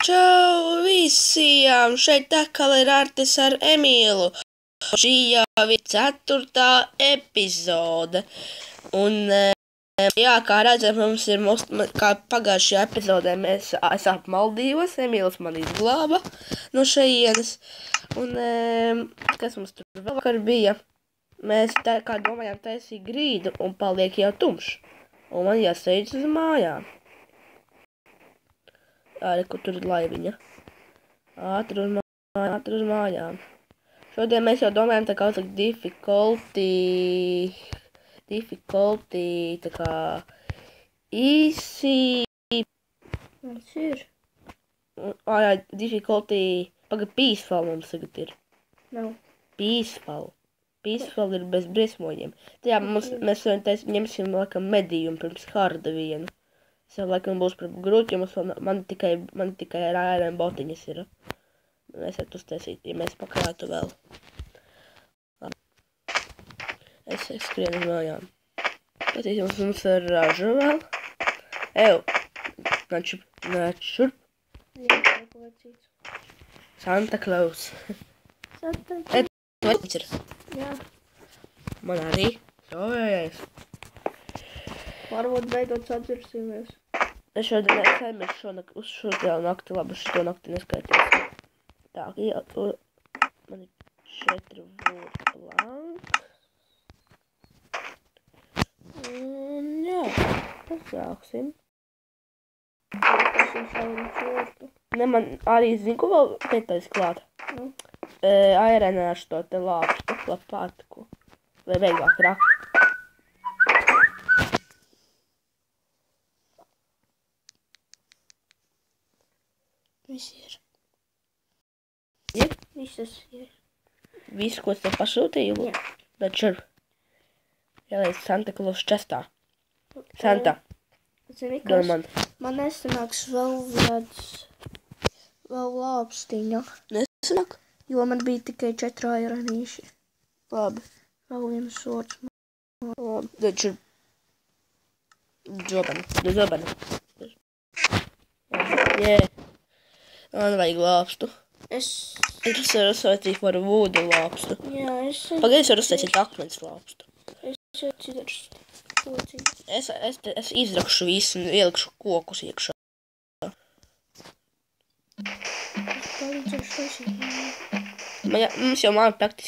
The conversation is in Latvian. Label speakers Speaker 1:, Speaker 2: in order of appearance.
Speaker 1: Čau visiem! Šeit atkal ir Artis ar Emīlu. Šī jau ir 4. epizode. Un, jā, kā redzam, mums ir, kā pagājušajā epizodē es apmaldījos, Emīls man izglāba no šejienes. Un, kas mums tur vēl vakar bija? Mēs kā domājām taisīt grīdu un paliek jau tumšs. Un man jāsteidz uz mājām. Arī, kur tur ir laiviņa. Ātri uz mājām. Šodien mēs jau domājam tā kā uzlikt difficulty, tā kā easy.
Speaker 2: Mums ir.
Speaker 1: Jā, difficulty, peaceful mums tagad ir.
Speaker 2: Nav.
Speaker 1: Peaceful. Peaceful ir bez briesmoņiem. Jā, mēs ņemsim laikam medījumu pirms harda vienu. Tas jau laikam būs grūti, jo man tikai ar ārēm botiņas ir. Mēs varam uztaisīt, ja mēs pakrātu vēl. Es skrienu uz mājām. Patīsim, mums ir raža vēl. Nāc šurp.
Speaker 2: Jā, kaut vecīts.
Speaker 1: Santa Claus.
Speaker 2: Santa Claus.
Speaker 1: Vecīts ir.
Speaker 2: Jā.
Speaker 1: Man arī. Ojojais.
Speaker 2: Varbūt beidzot sadzirsīmies.
Speaker 1: Es šodien aizmirsu uz šo nakti, labi, šito nakti neskaitīs. Tā, man ir 4 vūri blanks. Un jā, pasāksim.
Speaker 2: Es jums šaunu čortu.
Speaker 1: Ne, man arī zinu, ko vēl pietais klāt.
Speaker 2: Nu.
Speaker 1: Airenēšu to te lāpstu, lapātiku. Vai vieglāk rakt.
Speaker 2: Viss ir.
Speaker 1: Ir?
Speaker 2: Visas ir.
Speaker 1: Visu, ko es tev pasūtīju?
Speaker 2: Jā.
Speaker 1: Bet šur. Ielaiz Santa Claus čestā. Santa.
Speaker 2: Zini,
Speaker 1: Gan man.
Speaker 2: Man nesanāks vēl lāpstiņa.
Speaker 1: Nesanāk?
Speaker 2: Jo man bija tikai 4 airanīši.
Speaker 1: Labi.
Speaker 2: Vēl viens sots.
Speaker 1: Labi. Tad šur. Dzobeni. Jē. Man vajag lāpstu. Es varu uzsācīt par vūdu lāpstu.
Speaker 2: Jā,
Speaker 1: Pagaid, es varu uzsācīt akmens lāpstu.
Speaker 2: Es atcerstu.
Speaker 1: Es izrakšu visu un ielikšu kokus iekšā.
Speaker 2: Es palīdzēšu taisīt.
Speaker 1: Mums jau māja praktiski